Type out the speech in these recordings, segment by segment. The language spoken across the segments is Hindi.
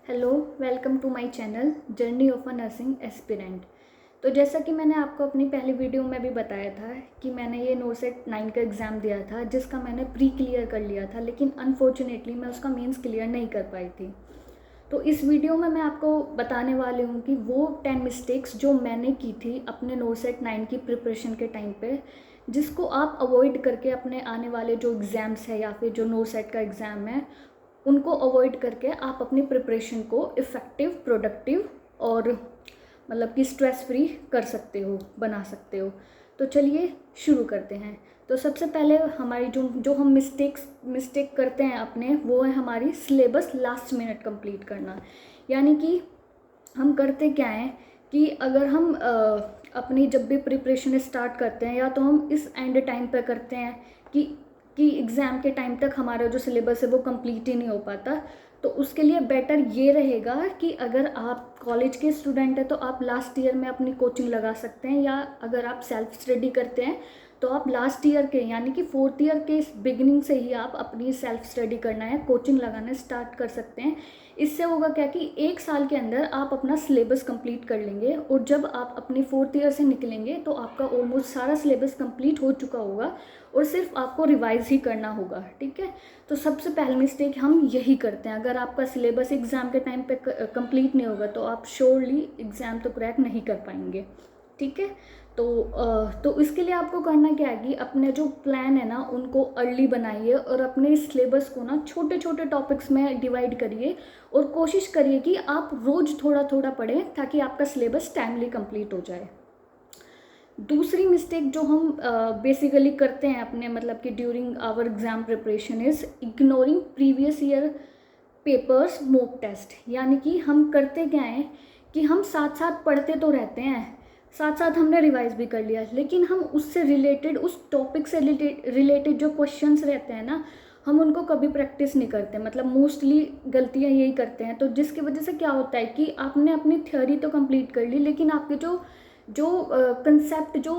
Hello, welcome to my channel journey of a nursing aspirant. तो जैसा कि मैंने आपको अपनी पहली वीडियो में भी बताया था कि मैंने ये नोरसेट 9 का एग्ज़ाम दिया था, जिसका मैंने प्री क्लियर कर लिया था, लेकिन अनफॉर्चुनेटली मैं उसका मेंस क्लियर नहीं कर पाई थी। तो इस वीडियो में मैं आपको बताने वाली हूँ कि वो 10 मिस्टेक्स जो मैंने की थी अपने नोरसेट 9 की प्रिपरेशन के टाइम पे, जिसको आप अवॉइड करके अपने आने वाले जो एग्ज़ाम्स है या फिर जो नोरसेट का एग्ज़ाम है उनको अवॉइड करके आप अपनी प्रिपरेशन को इफ़ेक्टिव, प्रोडक्टिव और मतलब कि स्ट्रेस फ्री कर सकते हो, बना सकते हो। तो चलिए शुरू करते हैं। तो सबसे पहले हमारी जो जो हम मिस्टेक करते हैं अपने, वो है हमारी सिलेबस लास्ट मिनट कंप्लीट करना। यानी कि हम करते क्या हैं कि अगर हम अपनी जब भी प्रिपरेशन स्टार्ट करते हैं, या तो हम इस एंड टाइम पे करते हैं कि एग्ज़ाम के टाइम तक हमारा जो सिलेबस है वो कंप्लीट ही नहीं हो पाता। तो उसके लिए बेटर ये रहेगा कि अगर आप कॉलेज के स्टूडेंट हैं तो आप लास्ट ईयर में अपनी कोचिंग लगा सकते हैं, या अगर आप सेल्फ स्टडी करते हैं तो आप लास्ट ईयर के यानी कि 4th ईयर के बिगिनिंग से ही आप अपनी सेल्फ स्टडी करना है, कोचिंग लगाना स्टार्ट कर सकते हैं। इससे होगा क्या कि 1 साल के अंदर आप अपना सिलेबस कंप्लीट कर लेंगे, और जब आप अपनी 4th ईयर से निकलेंगे तो आपका ऑलमोस्ट सारा सिलेबस कंप्लीट हो चुका होगा और सिर्फ आपको रिवाइज ही करना होगा। ठीक है, तो सबसे पहली मिस्टेक हम यही करते हैं। अगर आपका सिलेबस एग्ज़ाम के टाइम पे कंप्लीट नहीं होगा तो आप श्योरली एग्ज़ाम तो क्रैक नहीं कर पाएंगे। ठीक है, तो इसके लिए आपको करना क्या है कि अपने जो प्लान है ना उनको अर्ली बनाइए, और अपने सिलेबस को ना छोटे छोटे टॉपिक्स में डिवाइड करिए, और कोशिश करिए कि आप रोज़ थोड़ा थोड़ा पढ़ें ताकि आपका सिलेबस टाइमली कंप्लीट हो जाए। दूसरी मिस्टेक जो हम बेसिकली करते हैं अपने मतलब कि during our exam preparation is ignoring previous year papers mock test. यानी कि हम करते क्या हैं कि हम साथ साथ पढ़ते तो रहते हैं, साथ साथ हमने रिवाइज भी कर लिया, लेकिन हम उससे रिलेटेड, उस टॉपिक से रिलेटेड जो क्वेश्चंस रहते हैं ना, हम उनको कभी प्रैक्टिस नहीं करते। मतलब मोस्टली गलतियाँ यही करते हैं। तो जिसकी वजह से क्या होता है कि आपने अपनी थ्योरी तो कंप्लीट कर ली, लेकिन आपके जो जो कंसेप्ट जो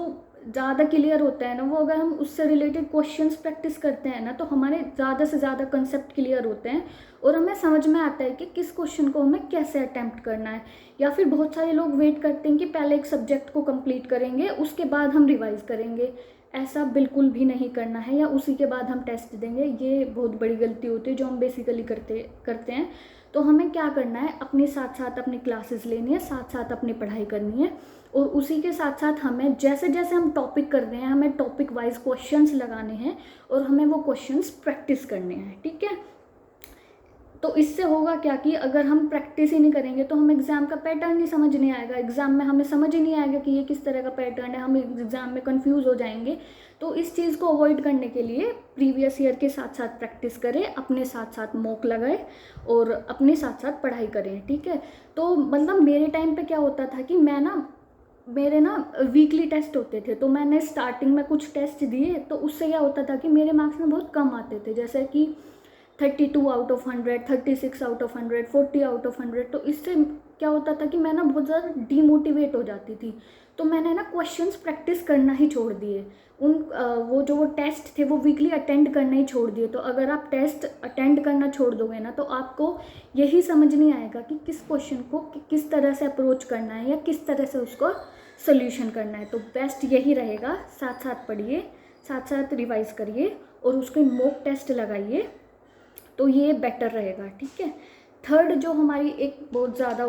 ज़्यादा क्लियर होता है ना, वो अगर हम उससे रिलेटेड क्वेश्चंस प्रैक्टिस करते हैं ना, तो हमारे ज़्यादा से ज़्यादा कंसेप्ट क्लियर होते हैं, और हमें समझ में आता है कि किस क्वेश्चन को हमें कैसे अटैम्प्ट करना है। या फिर बहुत सारे लोग वेट करते हैं कि पहले एक सब्जेक्ट को कंप्लीट करेंगे, उसके बाद हम रिवाइज करेंगे। ऐसा बिल्कुल भी नहीं करना है, या उसी के बाद हम टेस्ट देंगे। ये बहुत बड़ी गलती होती है जो हम बेसिकली करते हैं। तो हमें क्या करना है, अपने साथ साथ अपनी क्लासेस लेनी है, साथ साथ अपनी पढ़ाई करनी है, और उसी के साथ साथ हमें जैसे जैसे हम टॉपिक कर रहे हैं हमें टॉपिक वाइज क्वेश्चंस लगाने हैं, और हमें वो क्वेश्चंस प्रैक्टिस करने हैं। ठीक है, तो इससे होगा क्या कि अगर हम प्रैक्टिस ही नहीं करेंगे तो हम एग्ज़ाम का पैटर्न ही समझ नहीं आएगा, एग्ज़ाम में हमें समझ ही नहीं आएगा कि ये किस तरह का पैटर्न है, हम एग्ज़ाम में कंफ्यूज हो जाएंगे। तो इस चीज़ को अवॉइड करने के लिए प्रीवियस ईयर के साथ साथ प्रैक्टिस करें, अपने साथ साथ मॉक लगाएं, और अपने साथ साथ पढ़ाई करें। ठीक है, तो मतलब मेरे टाइम पे क्या होता था कि मेरे ना वीकली टेस्ट होते थे, तो मैंने स्टार्टिंग में कुछ टेस्ट दिए, तो उससे क्या होता था कि मेरे मार्क्स में बहुत कम आते थे, जैसे कि 32 out of 100, 36 out of 100, 40 out of 100। तो इससे क्या होता था कि मैं ना बहुत ज़्यादा डीमोटिवेट हो जाती थी। तो मैंने ना क्वेश्चंस प्रैक्टिस करना ही छोड़ दिए। वो टेस्ट थे वो वीकली अटेंड करना ही छोड़ दिए। तो अगर आप टेस्ट अटेंड करना छोड़ दोगे ना, तो आपको यही समझ नहीं आएगा कि किस क्वेश्चन को किस तरह से अप्रोच करना है, या किस तरह से उसको सोल्यूशन करना है। तो बेस्ट यही रहेगा, साथ साथ पढ़िए, साथ साथ रिवाइज करिए, और उसके मॉक टेस्ट लगाइए, तो ये बेटर रहेगा। ठीक है, थर्ड जो हमारी एक बहुत ज़्यादा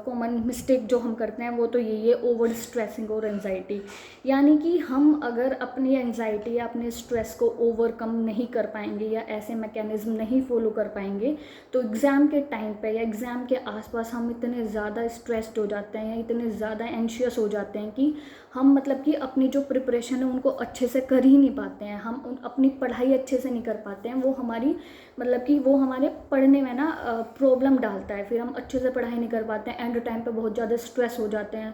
कॉमन मिस्टेक जो हम करते हैं वो तो यही है, ओवर स्ट्रेसिंग और एंजाइटी। यानी कि हम अगर अपनी एंजाइटी या अपने स्ट्रेस को ओवरकम नहीं कर पाएंगे, या ऐसे मैकेनिज्म नहीं फॉलो कर पाएंगे, तो एग्ज़ाम के टाइम पे या एग्ज़ाम के आसपास हम इतने ज़्यादा स्ट्रेस्ड हो जाते हैं, या इतने ज़्यादा एंशियस हो जाते हैं कि हम मतलब कि अपनी जो प्रिपरेशन है उनको अच्छे से कर ही नहीं पाते हैं, हम अपनी पढ़ाई अच्छे से नहीं कर पाते हैं। वो हमारी मतलब कि वो हमारे पढ़ने में ना प्रॉब्लम डालता है, फिर हम अच्छे से पढ़ाई नहीं कर पाते हैं, एंड टाइम पे बहुत ज़्यादा स्ट्रेस हो जाते हैं।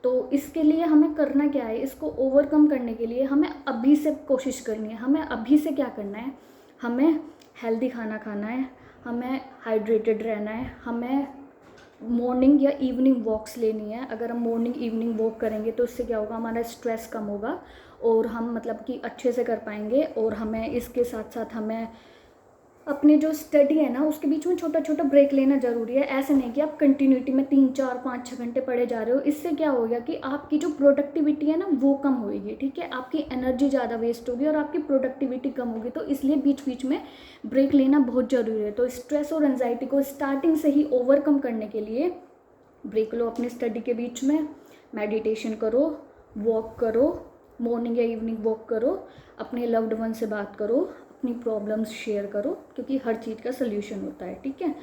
तो इसके लिए हमें करना क्या है, इसको ओवरकम करने के लिए हमें अभी से कोशिश करनी है। हमें अभी से क्या करना है, हमें हेल्दी खाना खाना है, हमें हाइड्रेटेड रहना है, हमें मॉर्निंग या इवनिंग वॉक्स लेनी है। अगर हम मॉर्निंग इवनिंग वॉक करेंगे तो इससे क्या होगा, हमारा स्ट्रेस कम होगा, और हम मतलब कि अच्छे से कर पाएंगे। और हमें इसके साथ साथ हमें अपने जो स्टडी है ना उसके बीच में छोटा छोटा ब्रेक लेना ज़रूरी है। ऐसे नहीं कि आप कंटिन्यूटी में 3 4 5 6 घंटे पढ़े जा रहे हो। इससे क्या होगा कि आपकी जो प्रोडक्टिविटी है ना वो कम होगी, ठीक है, आपकी एनर्जी ज़्यादा वेस्ट होगी और आपकी प्रोडक्टिविटी कम होगी। तो इसलिए बीच बीच में ब्रेक लेना बहुत ज़रूरी है। तो स्ट्रेस और एंजाइटी को स्टार्टिंग से ही ओवरकम करने के लिए ब्रेक लो अपनी स्टडी के बीच में, मेडिटेशन करो, वॉक करो, मॉर्निंग या इवनिंग वॉक करो, अपने लव्ड वन से बात करो, अपनी प्रॉब्लम्स शेयर करो, क्योंकि हर चीज़ का सल्यूशन होता है, ठीक है।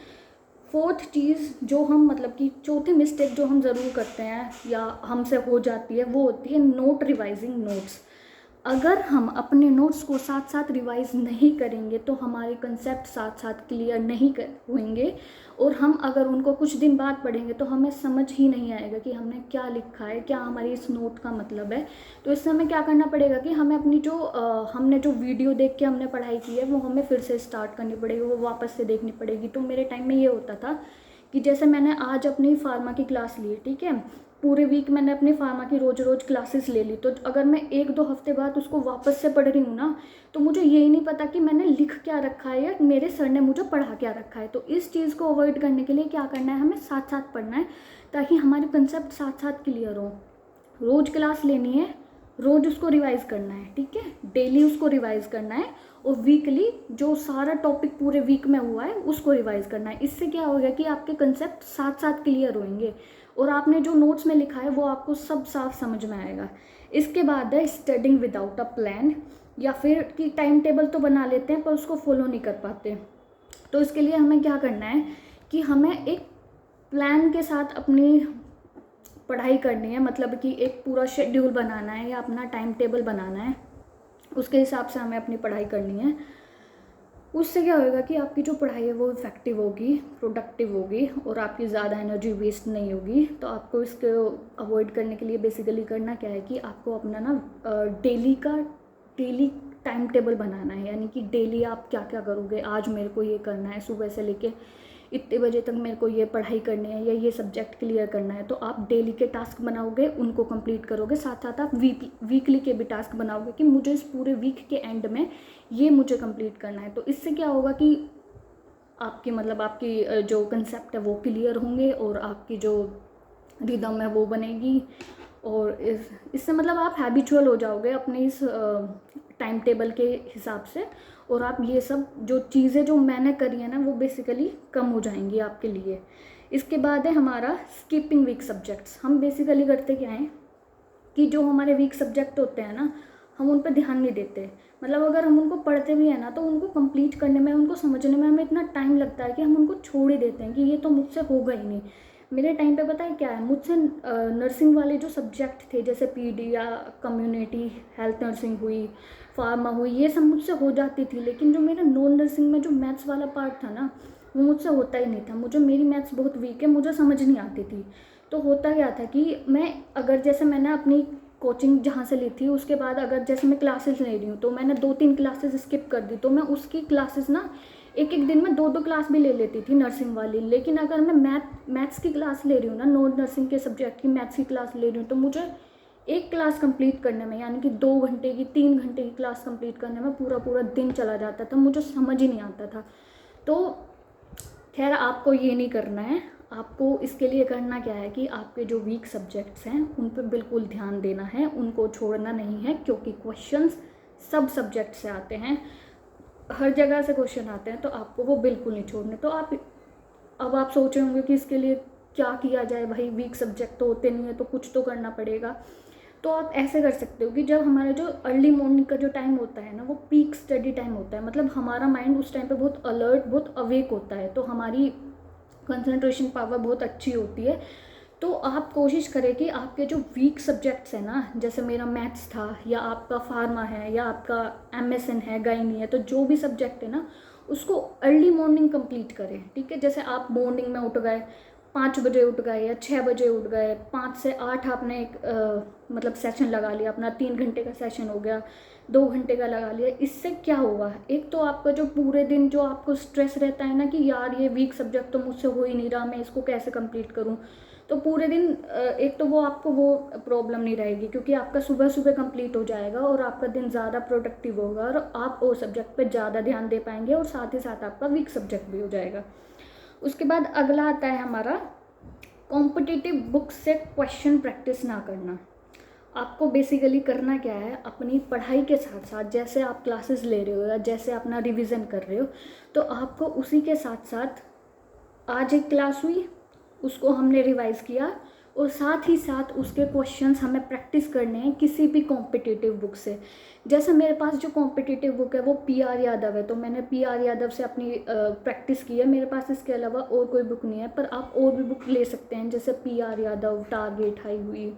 फोर्थ चीज़ जो हम मतलब कि चौथी मिस्टेक जो हम ज़रूर करते हैं या हमसे हो जाती है वो होती है नोट रिवाइजिंग नोट्स। अगर हम अपने नोट्स को साथ साथ रिवाइज नहीं करेंगे तो हमारे कंसेप्ट साथ साथ क्लियर नहीं होंगे, और हम अगर उनको कुछ दिन बाद पढ़ेंगे तो हमें समझ ही नहीं आएगा कि हमने क्या लिखा है, क्या हमारी इस नोट का मतलब है। तो इससे हमें क्या करना पड़ेगा कि हमें अपनी जो हमने जो वीडियो देख के हमने पढ़ाई की है वो हमें फिर से स्टार्ट करनी पड़ेगी, वो वापस से देखनी पड़ेगी। तो मेरे टाइम में ये होता था कि जैसे मैंने आज अपनी फार्मा की क्लास ली, ठीक है, पूरे वीक मैंने अपनी फार्मा की रोज़ रोज़ क्लासेस ले ली, तो अगर मैं 1 2 हफ्ते बाद उसको वापस से पढ़ रही हूँ ना तो मुझे यही नहीं पता कि मैंने लिख क्या रखा है या मेरे सर ने मुझे पढ़ा क्या रखा है। तो इस चीज़ को अवॉइड करने के लिए क्या करना है, हमें साथ साथ पढ़ना है ताकि हमारे कंसेप्ट साथ साथ क्लियर हो। रोज़ क्लास लेनी है, रोज़ उसको रिवाइज करना है, ठीक है, डेली उसको रिवाइज करना है, और वीकली जो सारा टॉपिक पूरे वीक में हुआ है उसको रिवाइज करना है। इससे क्या होगा कि आपके कंसेप्ट साथ साथ क्लियर होंगे और आपने जो नोट्स में लिखा है वो आपको सब साफ समझ में आएगा। इसके बाद है स्टडिंग विदाउट अ प्लान, या फिर कि टाइम टेबल तो बना लेते हैं पर उसको फॉलो नहीं कर पाते। तो इसके लिए हमें क्या करना है कि हमें एक प्लान के साथ अपनी पढ़ाई करनी है, मतलब कि एक पूरा शेड्यूल बनाना है या अपना टाइम टेबल बनाना है, उसके हिसाब से हमें अपनी पढ़ाई करनी है। उससे क्या होगा कि आपकी जो पढ़ाई है वो इफ़ेक्टिव होगी, प्रोडक्टिव होगी और आपकी ज़्यादा एनर्जी वेस्ट नहीं होगी। तो आपको इसको अवॉइड करने के लिए बेसिकली करना क्या है कि आपको अपना ना डेली टाइम टेबल बनाना है, यानी कि डेली आप क्या क्या करोगे। आज मेरे को ये करना है, सुबह से लेके इतने बजे तक मेरे को ये पढ़ाई करनी है या ये सब्जेक्ट क्लियर करना है। तो आप डेली के टास्क बनाओगे, उनको कंप्लीट करोगे, साथ साथ आप वीकली के भी टास्क बनाओगे कि मुझे इस पूरे वीक के एंड में ये मुझे कंप्लीट करना है। तो इससे क्या होगा कि आपकी मतलब आपकी जो कंसेप्ट है वो क्लियर होंगे और आपकी जो रिदम है वो बनेगी, और इससे मतलब आप हैबिचुअल हो जाओगे अपने इस टाइम टेबल के हिसाब से, और आप ये सब जो चीज़ें जो मैंने करी है ना वो बेसिकली कम हो जाएंगी आपके लिए। इसके बाद है हमारा स्किपिंग वीक सब्जेक्ट्स। हम बेसिकली करते क्या हैं कि जो हमारे वीक सब्जेक्ट होते हैं ना हम उन पर ध्यान नहीं देते। मतलब अगर हम उनको पढ़ते भी हैं ना तो उनको कंप्लीट करने में, उनको समझने में हमें इतना टाइम लगता है कि हम उनको छोड़ ही देते हैं कि ये तो मुझसे होगा ही नहीं। मेरे टाइम पे पता है क्या है, मुझसे नर्सिंग वाले जो सब्जेक्ट थे जैसे पीडी या कम्युनिटी हेल्थ नर्सिंग हुई, फार्मा हुई, ये सब मुझसे हो जाती थी, लेकिन जो मेरा नॉन नर्सिंग में जो मैथ्स वाला पार्ट था ना वो मुझसे होता ही नहीं था। मुझे मेरी मैथ्स बहुत वीक है, मुझे समझ नहीं आती थी। तो होता क्या था कि मैं अगर जैसे मैंने अपनी कोचिंग जहाँ से ली थी उसके बाद अगर जैसे मैं क्लासेस ले रही हूँ तो मैंने 2 3 क्लासेस स्किप कर दी, तो मैं उसकी क्लासेस ना एक एक दिन में 2 2 क्लास भी ले लेती थी नर्सिंग वाली। लेकिन अगर मैं मैथ्स की क्लास ले रही हूँ ना, नॉन नर्सिंग के सब्जेक्ट की मैथ्स की क्लास ले रही हूँ, तो मुझे एक क्लास कंप्लीट करने में यानी कि 2 घंटे की 3 घंटे की क्लास कंप्लीट करने में पूरा पूरा दिन चला जाता था, मुझे समझ ही नहीं आता था। तो खैर आपको ये नहीं करना है। आपको इसके लिए करना क्या है कि आपके जो वीक सब्जेक्ट्स हैं उन पर बिल्कुल ध्यान देना है, उनको छोड़ना नहीं है, क्योंकि क्वेश्चंस सब सब्जेक्ट से आते हैं, हर जगह से क्वेश्चन आते हैं, तो आपको वो बिल्कुल नहीं छोड़ने। तो अब आप सोच रहे होंगे कि इसके लिए क्या किया जाए, भाई वीक सब्जेक्ट तो होते नहीं है तो कुछ तो करना पड़ेगा। तो आप ऐसे कर सकते हो कि जब हमारा जो अर्ली मॉर्निंग का जो टाइम होता है ना वो पीक स्टडी टाइम होता है, मतलब हमारा माइंड उस टाइम पे बहुत अलर्ट, बहुत अवेक होता है, तो हमारी कंसंट्रेशन पावर बहुत अच्छी होती है। तो आप कोशिश करें कि आपके जो वीक सब्जेक्ट्स हैं ना, जैसे मेरा मैथ्स था या आपका फार्मा है या आपका एमएसएन है, गायनी है, तो जो भी सब्जेक्ट है ना उसको अर्ली मॉर्निंग कंप्लीट करें, ठीक है। जैसे आप मॉर्निंग में उठ गए, 5 बजे उठ गए या 6 बजे उठ गए, 5 से 8 आपने एक मतलब सेशन लगा लिया अपना, 3 घंटे का सेशन हो गया, 2 घंटे का लगा लिया, इससे क्या होगा? एक तो आपका जो पूरे दिन जो आपको स्ट्रेस रहता है ना कि यार ये वीक सब्जेक्ट तो मुझसे हो ही नहीं रहा, मैं इसको कैसे कंप्लीट करूं, तो पूरे दिन एक तो वो आपको वो प्रॉब्लम नहीं रहेगी, क्योंकि आपका सुबह सुबह कंप्लीट हो जाएगा और आपका दिन ज़्यादा प्रोडक्टिव होगा और आप वो सब्जेक्ट पे ज़्यादा ध्यान दे पाएंगे और साथ ही साथ आपका वीक सब्जेक्ट भी हो जाएगा। उसके बाद अगला आता है हमारा कॉम्पिटिटिव बुक से क्वेश्चन प्रैक्टिस ना करना। आपको बेसिकली करना क्या है, अपनी पढ़ाई के साथ साथ जैसे आप क्लासेस ले रहे हो या जैसे अपना रिवीजन कर रहे हो, तो आपको उसी के साथ साथ आज एक क्लास हुई उसको हमने रिवाइज़ किया और साथ ही साथ उसके क्वेश्चंस हमें प्रैक्टिस करने हैं किसी भी कॉम्पिटिटिव बुक से। जैसे मेरे पास जो कॉम्पिटिटिव बुक है वो PR यादव है, तो मैंने PR यादव से अपनी प्रैक्टिस की है। मेरे पास इसके अलावा और कोई बुक नहीं है, पर आप और भी बुक ले सकते हैं, जैसे PR यादव, टारगेट हाई हुई,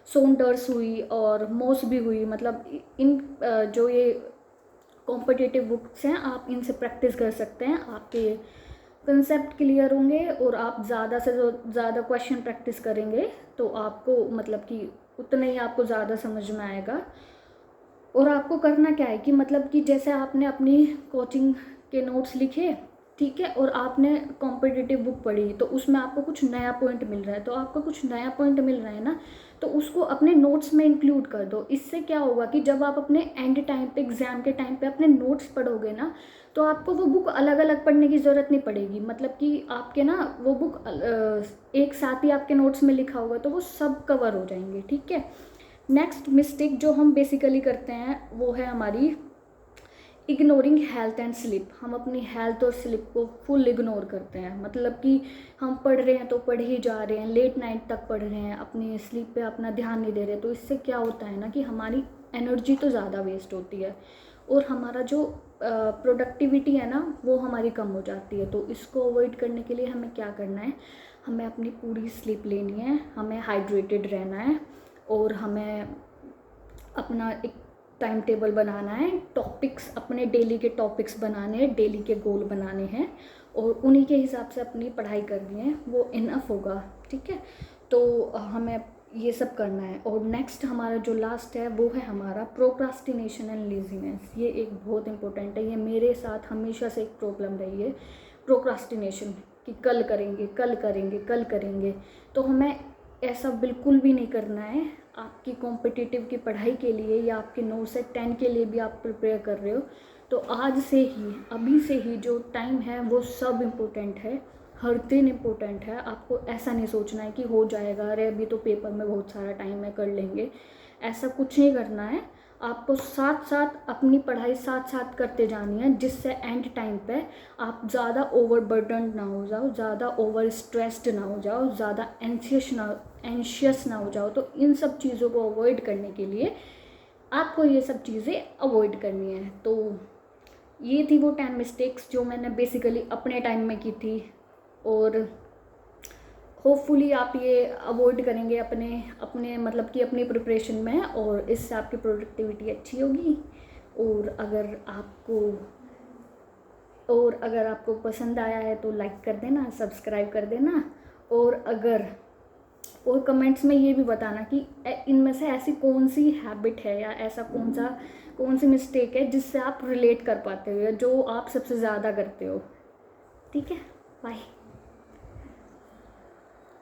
सोंडर्स हुई और मोस भी हुई। मतलब इन जो ये कॉम्पिटिटिव बुक्स हैं आप इनसे प्रैक्टिस कर सकते हैं, आपके कंसेप्ट क्लियर होंगे और आप ज़्यादा से ज़्यादा क्वेश्चन प्रैक्टिस करेंगे तो आपको मतलब कि उतना ही आपको ज़्यादा समझ में आएगा। और आपको करना क्या है कि मतलब कि जैसे आपने अपनी कोचिंग के नोट्स लिखे, ठीक है, और आपने कॉम्पिटिटिव बुक पढ़ी तो उसमें आपको कुछ नया पॉइंट मिल रहा है, तो आपको कुछ नया पॉइंट मिल रहा है ना, तो उसको अपने नोट्स में इंक्लूड कर दो। इससे क्या होगा कि जब आप अपने एंड टाइम पे, एग्ज़ाम के टाइम पे अपने नोट्स पढ़ोगे ना, तो आपको वो बुक अलग अलग पढ़ने की ज़रूरत नहीं पड़ेगी। मतलब कि आपके ना वो बुक एक साथ ही आपके नोट्स में लिखा होगा तो वो सब कवर हो जाएंगे, ठीक है। नेक्स्ट मिस्टेक जो हम बेसिकली करते हैं वो है हमारी इग्नोरिंग हेल्थ एंड स्लीप। हम अपनी हेल्थ और स्लीप को फुल इग्नोर करते हैं, मतलब कि हम पढ़ रहे हैं तो पढ़ ही जा रहे हैं, लेट नाइट तक पढ़ रहे हैं, अपनी स्लीप पे अपना ध्यान नहीं दे रहे। तो इससे क्या होता है ना कि हमारी एनर्जी तो ज़्यादा वेस्ट होती है और हमारा जो प्रोडक्टिविटी है ना वो हमारी कम हो जाती है। तो इसको अवॉइड करने के लिए हमें क्या करना है, हमें अपनी पूरी स्लीप लेनी है, हमें हाइड्रेटेड रहना है और हमें अपना एक टाइम टेबल बनाना है, टॉपिक्स अपने डेली के टॉपिक्स बनाने हैं, डेली के गोल बनाने हैं और उन्हीं के हिसाब से अपनी पढ़ाई करनी है, वो इनफ होगा, ठीक है। तो हमें ये सब करना है। और नेक्स्ट हमारा जो लास्ट है वो है हमारा प्रोक्रास्टिनेशन एंड लेजीनेस। ये एक बहुत इंपॉर्टेंट है, ये मेरे साथ हमेशा से एक प्रॉब्लम रही है, प्रोक्रास्टिनेशन, कि कल करेंगे कल करेंगे कल करेंगे। तो हमें ऐसा बिल्कुल भी नहीं करना है। आपकी कॉम्पिटिटिव की पढ़ाई के लिए या आपके 9 से 10 के लिए भी आप प्रिपेयर कर रहे हो तो आज से ही, अभी से ही जो टाइम है वो सब इम्पोर्टेंट है, हर दिन इम्पोर्टेंट है। आपको ऐसा नहीं सोचना है कि हो जाएगा, अरे अभी तो पेपर में बहुत सारा टाइम है कर लेंगे, ऐसा कुछ नहीं करना है। आपको साथ साथ अपनी पढ़ाई साथ साथ करते जानी है, जिससे एंड टाइम पे आप ज़्यादा ओवरबर्डन ना हो जाओ, ज़्यादा ओवर स्ट्रेस्ड ना हो जाओ, ज़्यादा एंशियस ना हो जाओ। तो इन सब चीज़ों को अवॉइड करने के लिए आपको ये सब चीज़ें अवॉइड करनी है। तो ये थी वो 10 मिस्टेक्स जो मैंने बेसिकली अपने टाइम में की थी और होपफुली आप ये अवॉइड करेंगे अपने अपने मतलब कि अपनी प्रिपरेशन में और इससे आपकी प्रोडक्टिविटी अच्छी होगी। और अगर आपको पसंद आया है तो लाइक कर देना, सब्सक्राइब कर देना और कमेंट्स में ये भी बताना कि इनमें से ऐसी कौन सी हैबिट है या ऐसा कौन सी मिस्टेक है जिससे आप रिलेट कर पाते हो या जो आप सबसे ज़्यादा करते हो, ठीक है। बाय।